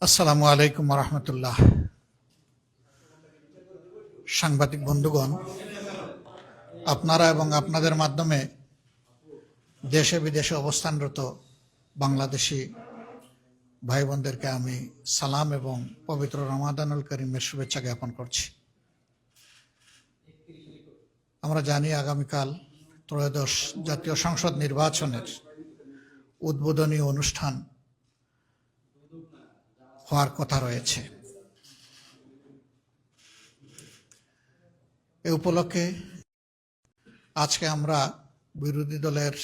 আসসালামু আলাইকুম রহমতুল্লাহ। সাংবাদিক বন্ধুগণ, আপনারা এবং আপনাদের মাধ্যমে দেশে বিদেশে অবস্থানরত বাংলাদেশি ভাই বোনদেরকে আমি সালাম এবং পবিত্র রমাদানুল করিমের শুভেচ্ছা জ্ঞাপন করছি। আমরা জানি আগামীকাল ত্রয়োদশ জাতীয় সংসদ নির্বাচনের উদ্বোধনী অনুষ্ঠান হওয়ার কথা রয়েছে। এ উপলক্ষে আজকে আমরা বিরোধী দলের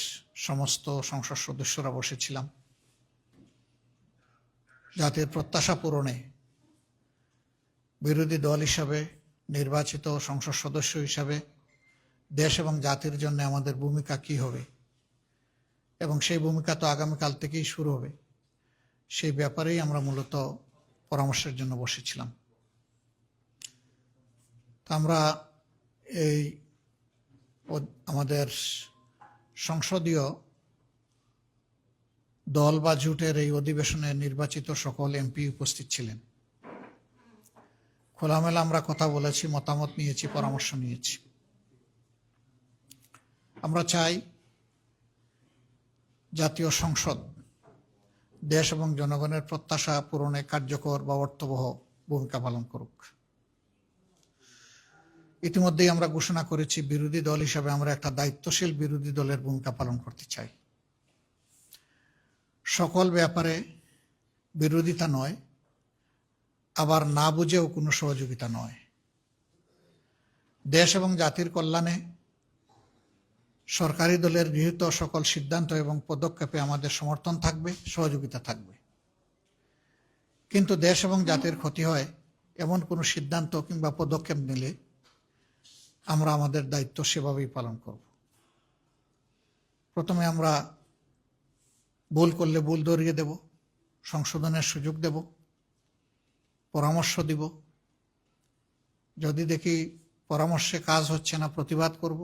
সমস্ত সংসদ সদস্যরা বসেছিলাম জাতির প্রত্যাশা পূরণে বিরোধী দল হিসাবে নির্বাচিত সংসদ সদস্য হিসাবে দেশ এবং জাতির জন্য আমাদের ভূমিকা কি হবে এবং সেই ভূমিকা তো আগামীকাল থেকেই শুরু হবে, সেই ব্যাপারেই আমরা মূলত পরামর্শের জন্য বসেছিলাম। আমরা এই আমাদের সংসদীয় দল বা জোটের এই অধিবেশনে নির্বাচিত সকল এমপি উপস্থিত ছিলেন। খোলামেলা আমরা কথা বলেছি, মতামত নিয়েছি, পরামর্শ নিয়েছি। আমরা চাই জাতীয় সংসদ দেশ এবং জনগণের প্রত্যাশা পূরণে কার্যকর বা অর্থবহ ভূমিকা পালন করুক। ইতিমধ্যেই আমরা ঘোষণা করেছি বিরোধী দল হিসাবে আমরা একটা দায়িত্বশীল বিরোধী দলের ভূমিকা পালন করতে চাই। সকল ব্যাপারে বিরোধিতা নয়, আবার না বুঝেও কোনো সহযোগিতা নয়। দেশ এবং জাতির কল্যাণে সরকারি দলের গৃহীত সকল সিদ্ধান্ত এবং পদক্ষেপে আমাদের সমর্থন থাকবে, সহযোগিতা থাকবে। কিন্তু দেশ এবং জাতির ক্ষতি হয় এমন কোনো সিদ্ধান্ত কিংবা পদক্ষেপ নিলে আমরা আমাদের দায়িত্ব সেভাবেই পালন করব। প্রথমে আমরা ভুল করলে ভুল ধরিয়ে দেব, সংশোধনের সুযোগ দেব, পরামর্শ দিব। যদি দেখি পরামর্শে কাজ হচ্ছে না, প্রতিবাদ করব।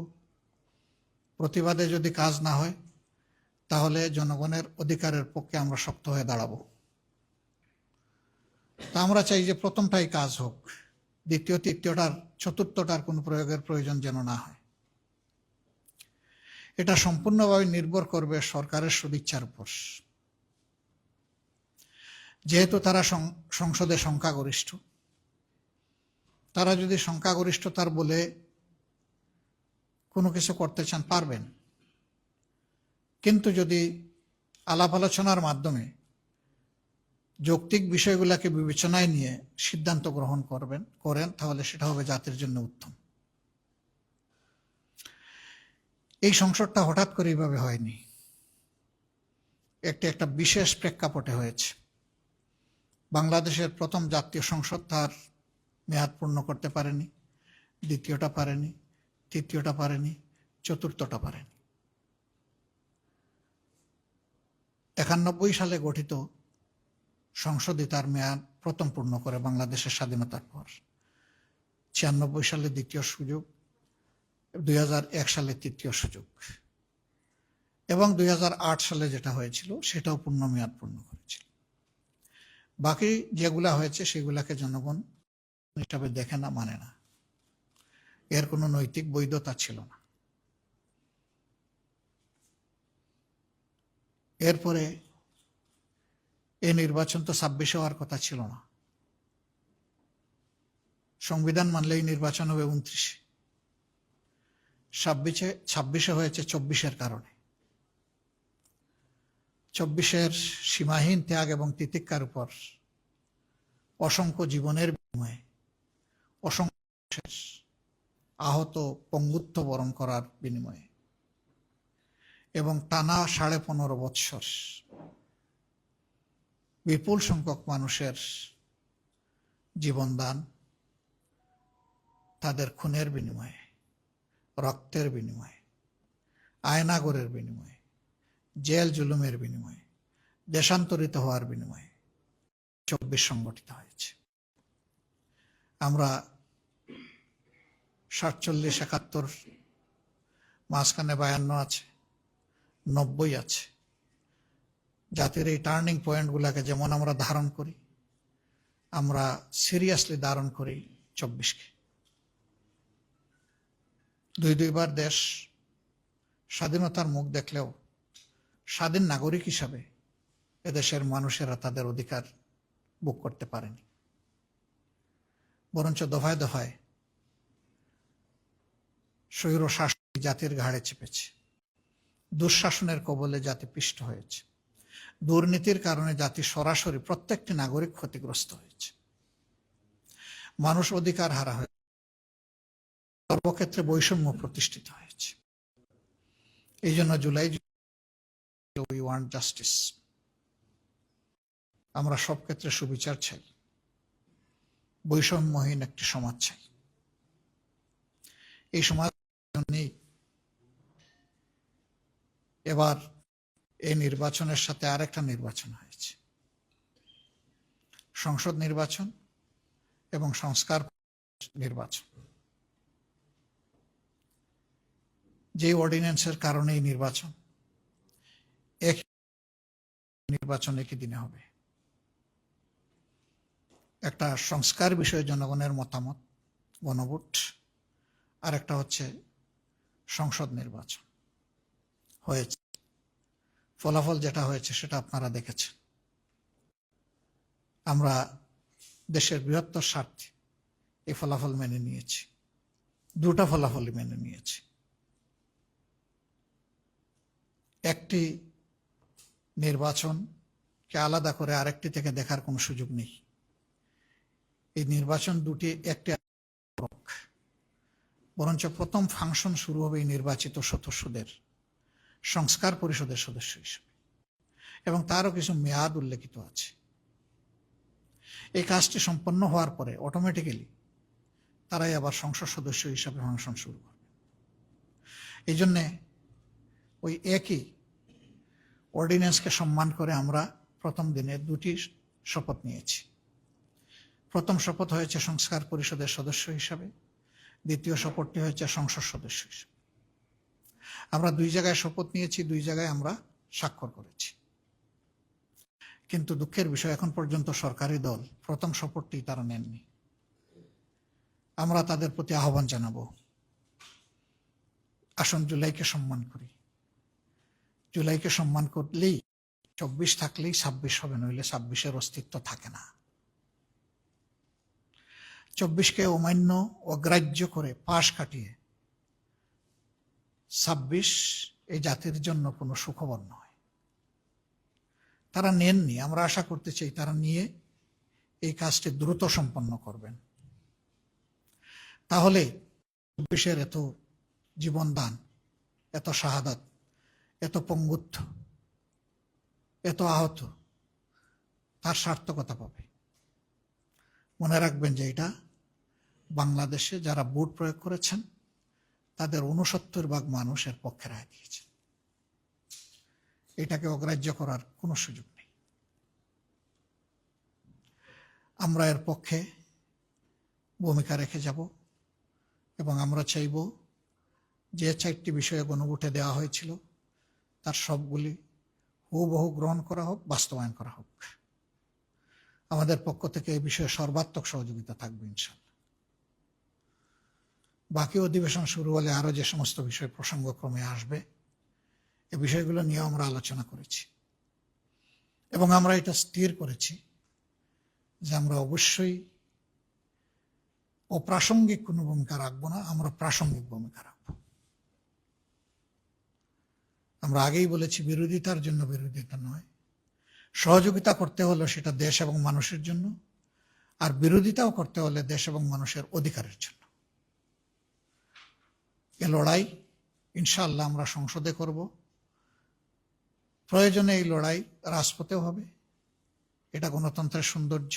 প্রতিবাদে যদি কাজ না হয় তাহলে জনগণের অধিকারের পক্ষে আমরা শক্ত হয়ে দাঁড়াবো। তা আমরা চাই যে প্রথমটাই কাজ হোক, দ্বিতীয় তৃতীয়টার চতুর্থটার কোনো প্রয়োগের প্রয়োজন যেন না হয়। এটা সম্পূর্ণভাবে নির্ভর করবে সরকারের সদিচ্ছার উপর। যেহেতু তারা সংসদে সংখ্যাগরিষ্ঠ, তারা যদি সংখ্যাগরিষ্ঠতার বলে কোনো কিছু করতে চান পারবেন, কিন্তু যদি আলাপ আলোচনার মাধ্যমে যৌক্তিক বিষয়গুলোকে বিবেচনায় নিয়ে সিদ্ধান্ত গ্রহণ করেন তাহলে সেটা হবে জাতির জন্য উত্তম। এই সংসদটা হঠাৎ করে এইভাবে হয়নি, একটা বিশেষ প্রেক্ষাপটে হয়েছে। বাংলাদেশের প্রথম জাতীয় সংসদ তার মেয়াদ পূর্ণ করতে পারেনি, দ্বিতীয়টা পারেনি, তৃতীয়টা পারেনি, চতুর্থটা পারেনি। 91 সালে গঠিত সংসদই তার মেয়াদ প্রথম পূর্ণ করে বাংলাদেশের স্বাধীনতার পর। 96 সালে দ্বিতীয় সুযোগ, 2001 সালে তৃতীয় সুযোগ এবং 2008 সালে যেটা হয়েছিল সেটাও পূর্ণ মেয়াদ পূর্ণ করেছিল। বাকি যেগুলা হয়েছে সেগুলাকে জনগণ হিসাবে দেখে না, মানে না। এর কোনো নৈতিক বৈধতা ছিল না। এরপরে এই নির্বাচন তো 26 হওয়ার কথা ছিল না। সংবিধান মানলে এই নির্বাচন হবে 29। 26 হয়েছে 24-এর কারণে। 24-এর সীমাহীন ত্যাগ এবং তিতিক্ষার উপর অসংখ্য জীবনের বিনিময়ে, অসংখ্য আহত পঙ্গুত্ব বরণ করার বিনিময়ে এবং টানা 15.5 বৎসর বিপুল সংখ্যক মানুষের জীবনদান, তাদের খুনের বিনিময়ে, রক্তের বিনিময়ে, আয়নাগরের বিনিময়ে, জেল জুলুমের বিনিময়ে, দেশান্তরিত হওয়ার বিনিময়ে 24 সংগঠিত হয়েছে। আমরা 47, 71, মাঝখানে 52 আছে, 90 আছে। জাতির এই টার্নিং পয়েন্টগুলোকে যেমন আমরা ধারণ করি, আমরা সিরিয়াসলি ধারণ করি 24কে। দুইবার দেশ স্বাধীনতার মুখ দেখলেও স্বাধীন নাগরিক হিসাবে এদেশের মানুষেরা তাদের অধিকার ভোগ করতে পারেনি, বরঞ্চ দফায় দফায় স্বৈর শাসন জাতির ঘাড়ে চেপেছে, দুঃশাসনের কবলে জাতি পিষ্ট হয়েছে, দুর্নীতির কারণে জাতি সরাসরি প্রত্যেকটি নাগরিক ক্ষতিগ্রস্ত হয়েছে, মানুষ অধিকার হারা হয়েছে, সর্বক্ষেত্রে বৈষম্য প্রতিষ্ঠিত হয়েছে। এই জন্য জুলাই উই ওয়ান্ট জাস্টিস, আমরা সব ক্ষেত্রে সুবিচার চাই, বৈষম্যহীন একটি সমাজ চাই। এই সমাজ জন্যই এবার এই নির্বাচনের সাথে আরেকটা নির্বাচন হয়েছে, সংসদ নির্বাচন এবং সংস্কার নির্বাচন। যে অর্ডিন্যান্সের কারণে এই নির্বাচন, একই দিনে হবে। একটা সংস্কার বিষয়ে জনগণের মতামত, গণভোট, আর একটা হচ্ছে সংসদ নির্বাচন হয়েছে। ফলাফল যেটা হয়েছে সেটা আপনারা দেখেছেন। আমরা দেশের বৃহত্তর স্বার্থে এই ফলাফল মেনে নিয়েছি, দুটা ফলাফলই মেনে নিয়েছি। একটি নির্বাচনকে আলাদা করে আরেকটি থেকে দেখার কোনো সুযোগ নেই। এই নির্বাচন দুটি একটি, বরঞ্চ প্রথম ফাংশন শুরু হবে এই নির্বাচিত সদস্যদের সংস্কার পরিষদের সদস্য হিসেবে, এবং তারও কিছু মেয়াদ উল্লেখিত আছে। এই কাজটি সম্পন্ন হওয়ার পরে অটোমেটিক্যালি তারাই আবার সংসদ সদস্য হিসাবে ফাংশন শুরু করবে। এই জন্যে ওই একই অর্ডিন্যান্সকে সম্মান করে আমরা প্রথম দিনে দুটি শপথ নিয়েছি। প্রথম শপথ হয়েছে সংস্কার পরিষদের সদস্য হিসাবে, দ্বিতীয় শপথটি হয়েছে সংসদ সদস্য হিসেবে। আমরা দুই জায়গায় শপথ নিয়েছি, দুই জায়গায় আমরা স্বাক্ষর করেছি। কিন্তু দুঃখের বিষয়, এখন পর্যন্ত সরকারি দল প্রথম শপথটি তারা নেননি। আমরা তাদের প্রতি আহ্বান জানাবো, আসুন জুলাইকে সম্মান করি। জুলাইকে সম্মান করলেই 24 থাকলেই 26 হবে, নইলে 26-এর অস্তিত্ব থাকে না। 24কে অমান্য অগ্রাহ্য করে পাশ কাটিয়ে 26 এই জাতির জন্য কোনো সুখবর নয়। তারা নেননি, আমরা আশা করতে চাই তারা নিয়ে এই কাজটি দ্রুত সম্পন্ন করবেন। তাহলে 24-এর এত জীবনদান, এত শাহাদাত, এত পঙ্গুত্ব, এত আহত, তার সার্থকতা পাবে। মনে রাখবেন যে এটা বাংলাদেশে যারা ভোট প্রয়োগ করেছেন তাদের 69% মানুষের পক্ষে রায় দিয়েছে। এটাকে অগ্রাহ্য করার কোনো সুযোগ নেই। আমরা এর পক্ষে ভূমিকা রেখে যাব এবং আমরা চাইব যে 4টি বিষয়ে গণভোটে দেওয়া হয়েছিল তার সবগুলি হুবহু গ্রহণ করা হোক, বাস্তবায়ন করা হোক। আমাদের পক্ষ থেকে এই বিষয়ে সর্বাত্মক সহযোগিতা থাকবে ইনশাআল্লাহ। বাকি অধিবেশন শুরু হলে আরো যে সমস্ত বিষয় প্রসঙ্গক্রমে আসবে, এই বিষয়গুলো নিয়ে আমরা আলোচনা করেছি এবং আমরা এটা স্থির করেছি যে আমরা অবশ্যই অপ্রাসঙ্গিক কোনো ভূমিকা রাখবো না, আমরা প্রাসঙ্গিক ভূমিকা রাখবো। আমরা আগেই বলেছি, বিরোধিতার জন্য বিরোধিতা নয়, সহযোগিতা করতে হলে সেটা দেশ এবং মানুষের জন্য, আর বিরোধিতাও করতে হলে দেশ এবং মানুষের অধিকারের জন্য। এ লড়াই ইনশাআল্লাহ আমরা সংসদে করব, প্রয়োজনে এই লড়াই রাজপথেও হবে। এটা গণতন্ত্রের সৌন্দর্য।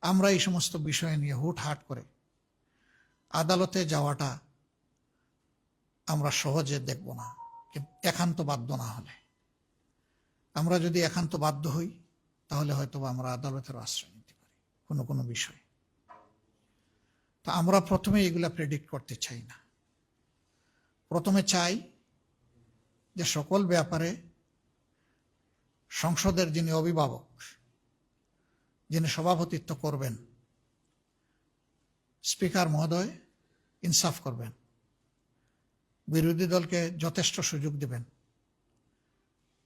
আমরা এই সমস্ত বিষয় নিয়ে হুটহাট করে আদালতে যাওয়াটা আমরা সহজে দেখব না, কিন্তু একান্ত বাধ্য না হলে। আমরা যদি একান্ত বাধ্য হই তাহলে হয়তো আমরা আদালতের আশ্রয় নিতে পারি কোনো কোনো বিষয়। তো আমরা প্রথমে এগুলা প্রেডিক্ট করতে চাই না। প্রথমে চাই যে সকল ব্যাপারে সংসদের যিনি অভিভাবক, যিনি সভাপতিত্ব করবেন, স্পিকার মহোদয় ইনসাফ করবেন, বিরোধী দলকে যথেষ্ট সুযোগ দিবেন,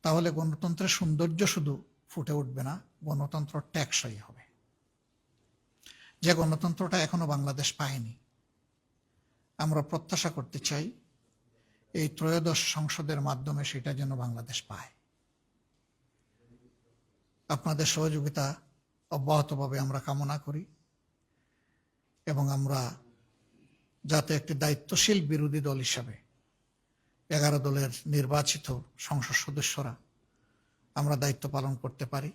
তাহলে গণতন্ত্রের সৌন্দর্য শুধু ফুটে উঠবে না, গণতন্ত্র টেকসই হবে। যে গণতন্ত্রটা এখনো বাংলাদেশ পায়নি, আমরা প্রত্যাশা করতে চাই এই ত্রয়োদশ সংসদের মাধ্যমে সেটা যেন বাংলাদেশ পায়। আপনাদের সহযোগিতা অব্যাহতভাবে আমরা কামনা করি এবং আমরা যাতে একটি দায়িত্বশীল বিরোধী দল হিসাবে 11 দলের নির্বাচিত সংসদ সদস্যরা আমরা দায়িত্ব পালন করতে পারি।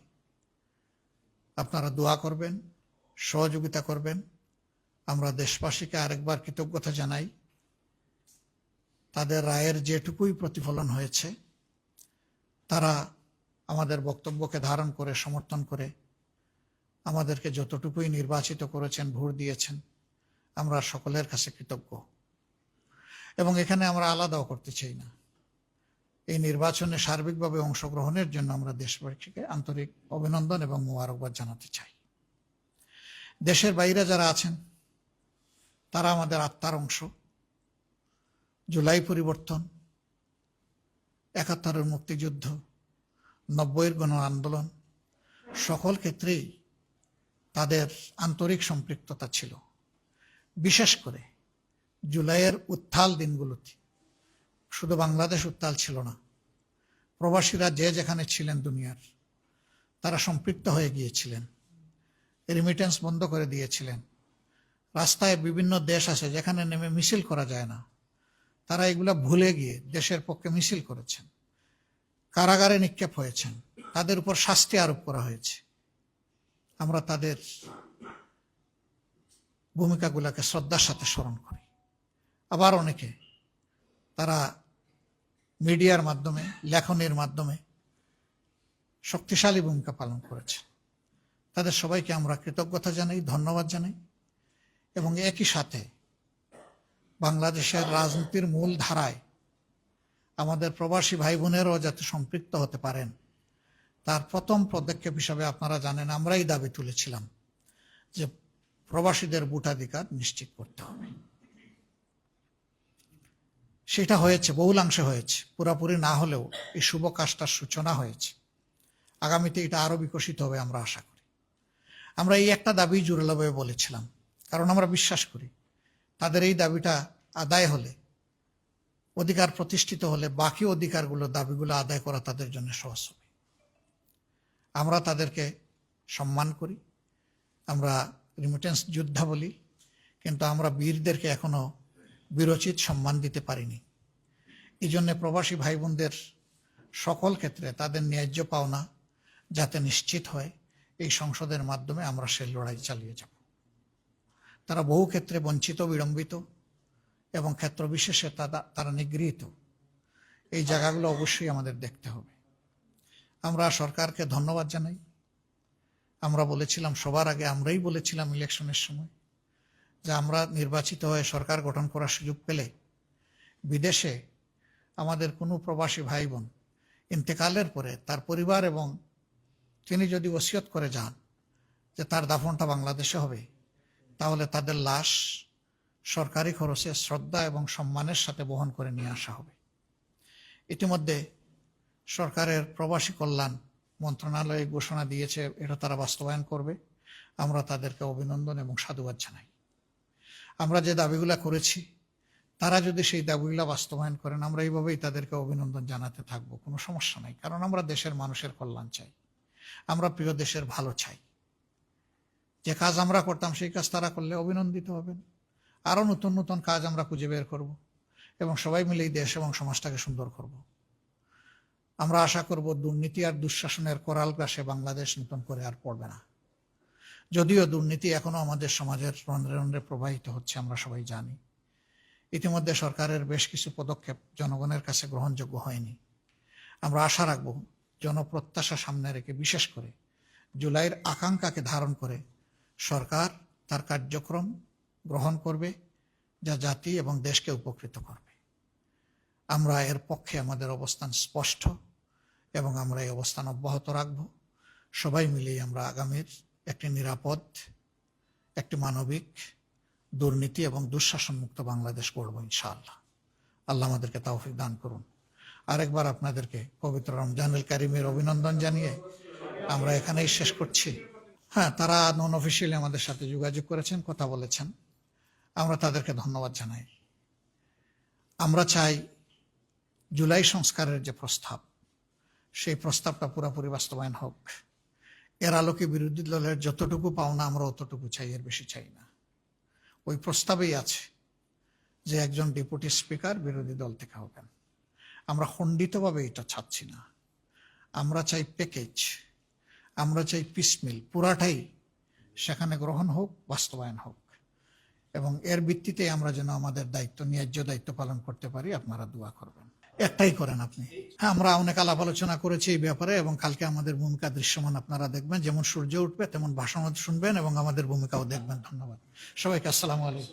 আপনারা দোয়া করবেন, সহযোগিতা করবেন। আমরা দেশবাসীকে আরেকবার কৃতজ্ঞতা জানাই। তাদের রায়ের যেটুকুই প্রতিফলন হয়েছে, তারা আমাদের বক্তব্যকে ধারণ করে সমর্থন করে আমাদেরকে যতটুকুই নির্বাচিত করেছেন, ভোট দিয়েছেন, আমরা সকলের কাছে কৃতজ্ঞ। এবং এখানে আমরা আলাদাও করতে চাই না। এই নির্বাচনে সার্বিকভাবে অংশগ্রহণের জন্য আমরা দেশবাসীকে আন্তরিক অভিনন্দন এবং মোবারকবাদ জানাতে চাই। দেশের বাইরে যারা আছেন তারা আমাদের আত্মার অংশ। জুলাই পরিবর্তন, ৭১-এর মুক্তিযুদ্ধ, ৯০-এর গণ আন্দোলন, সকল ক্ষেত্রেই তাদের আন্তরিক সম্পৃক্ততা ছিল। বিশেষ করে জুলাইয়ের উত্তাল দিনগুলোতে শুধু বাংলাদেশ উত্তাল ছিল না, প্রবাসীরা যে যেখানে ছিলেন দুনিয়ার, তারা সম্পৃক্ত হয়ে গিয়েছিলেন, রেমিটেন্স বন্ধ করে দিয়েছিলেন। রাস্তায় বিভিন্ন দেশ আছে যেখানে নেমে মিছিল করা যায় না, তারা এগুলা ভুলে গিয়ে দেশের পক্ষে মিছিল করেছেন, কারাগারে নিক্ষেপ হয়েছেন, তাদের উপর শাস্তি আরোপ করা হয়েছে। আমরা তাদের ভূমিকাগুলোকে শ্রদ্ধার সাথে স্মরণ করি। আবার অনেকে তারা মিডিয়ার মাধ্যমে, লেখনের মাধ্যমে শক্তিশালী ভূমিকা পালন করেছে। তাদের সবাইকে আমরা কৃতজ্ঞতা জানাই, ধন্যবাদ জানাই। এবং একই সাথে বাংলাদেশের রাজনীতির মূল ধারায় আমাদের প্রবাসী ভাই বোনেরাও যাতে সম্পৃক্ত হতে পারেন, তার প্রথম পদক্ষেপ হিসাবে আপনারা জানেন আমরাই দাবি তুলেছিলাম যে প্রবাসীদের ভোটাধিকার নিশ্চিত করতে হবে। সেটা হয়েছে, বহুলাংশে হয়েছে, পুরাপুরি না হলেও এই শুভ কাজটার সূচনা হয়েছে। আগামীতে এটা আরো বিকশিত হবে আমরা আশা করি। আমরা এই একটা দাবি জোরালোভাবে বলেছিলাম, কারণ আমরা বিশ্বাস করি তাদের এই দাবিটা আদায় হলে, অধিকার প্রতিষ্ঠিত হলে, বাকি অধিকারগুলো, দাবিগুলো আদায় করা তাদের জন্য সহজ হবে। আমরা তাদেরকে সম্মান করি, আমরা রিমিটেন্স যোদ্ধা বলি, কিন্তু আমরা বীরদেরকে এখনো বীরোচিত সম্মান দিতে পারিনি। এই জন্য প্রবাসী ভাই বোনদের সকল ক্ষেত্রে তাদের ন্যায্য পাওনা যাতে নিশ্চিত হয়, এই সংসদের মাধ্যমে আমরা সেই লড়াই চালিয়ে যাব। তারা বহু ক্ষেত্রে বঞ্চিত, বিড়ম্বিত এবং ক্ষেত্র বিশেষে তারা নিগৃহীত। এই জায়গাগুলো অবশ্যই আমাদের দেখতে হবে। আমরা সরকারকে ধন্যবাদ জানাই। আমরা বলেছিলাম, সবার আগে আমরাই বলেছিলাম ইলেকশনের সময়, যে আমরা নির্বাচিত হয়ে সরকার গঠন করার সুযোগ পেলে বিদেশে আমাদের কোনো প্রবাসী ভাই বোন ইন্তেকালের পরে তার পরিবার এবং তিনি যদি ওসিয়ত করে যান যে তার দাফনটা বাংলাদেশে হবে, তাহলে তাদের লাশ সরকারি খরচে শ্রদ্ধা এবং সম্মানের সাথে বহন করে নিয়ে আসা হবে। ইতিমধ্যে সরকারের প্রবাসী কল্যাণ মন্ত্রণালয় ঘোষণা দিয়েছে, এটা তারা বাস্তবায়ন করবে। আমরা তাদেরকে অভিনন্দন এবং সাধুবাদ জানাই। আমরা যে দাবিগুলা করেছি, তারা যদি সেই দাবিগুলা বাস্তবায়ন করেন, আমরা এইভাবেই তাদেরকে অভিনন্দন জানাতে থাকবো, কোনো সমস্যা নাই। কারণ আমরা দেশের মানুষের কল্যাণ চাই, আমরা প্রিয় দেশের ভালো চাই। যে কাজ আমরা করতাম সেই কাজ তারা করলে অভিনন্দিত হবেন। আরো নতুন নতুন কাজ আমরা খুঁজে বের করব এবং সবাই মিলে এই দেশ এবং সমাজটাকে সুন্দর করব। আমরা আশা করব দুর্নীতি আর দুঃশাসনের করাল গ্রাসে বাংলাদেশ নতুন করে আর পড়বে না। যদিও দুর্নীতি এখনো আমাদের সমাজের রন্ধ্রে রন্ধ্রে প্রবাহিত হচ্ছে, আমরা সবাই জানি। ইতিমধ্যে সরকারের বেশ কিছু পদক্ষেপ জনগণের কাছে গ্রহণযোগ্য হয়নি। আমরা আশা রাখব জনপ্রত্যাশা সামনে রেখে, বিশেষ করে জুলাইয়ের আকাঙ্ক্ষাকে ধারণ করে সরকার তার কার্যক্রম গ্রহণ করবে, যা জাতি এবং দেশকে উপকৃত করবে। আমরা এর পক্ষে আমাদের অবস্থান স্পষ্ট এবং আমরা এই অবস্থান অব্যাহত রাখব। সবাই মিলেই আমরা আগামীর একটি নিরাপদ, একটি মানবিক, দুর্নীতি এবং দুঃশাসন মুক্ত বাংলাদেশ গড়ব ইনশাআল্লাহ। আল্লাহ আমাদেরকে তৌফিক দান করুন। আরেকবার আপনাদেরকে পবিত্র রমজানুল কারিমের অভিনন্দন জানিয়ে আমরা এখানেই শেষ করছি। হ্যাঁ, তারা নন অফিসিয়ালি আমাদের সাথে যোগাযোগ করেছেন, কথা বলেছেন, আমরা তাদেরকে ধন্যবাদ জানাই। আমরা চাই জুলাই সংস্কারের যে প্রস্তাব, সেই প্রস্তাবটা পুরোপুরি বাস্তবায়ন হোক। এর আলোকে বিরোধী দলের যতটুকু পাওনা আমরা অতটুকু চাই, এর বেশি চাই না। ওই প্রস্তাবেই আছে যে একজন ডেপুটি স্পিকার বিরোধী দল থেকে হবেন। আমরা খণ্ডিতভাবে এটা চাচ্ছি না, আমরা চাই প্যাকেজ, আমরা চাই পিসমিল, পুরাটাই সেখানে গ্রহণ হোক, বাস্তবায়ন হোক, এবং এর ভিত্তিতে আমরা যেন আমাদের দায়িত্ব, ন্যায্য দায়িত্ব পালন করতে পারি। আপনারা দোয়া করবেন, একটাই করেন আপনি। হ্যাঁ, আমরা অনেক আলাপ আলোচনা করেছি এই ব্যাপারে, এবং কালকে আমাদের ভূমিকা দৃশ্যমান আপনারা দেখবেন। যেমন সূর্য উঠবে তেমন ভাষণ শুনবেন এবং আমাদের ভূমিকাও দেখবেন। ধন্যবাদ সবাইকে। আসসালামু আলাইকুম।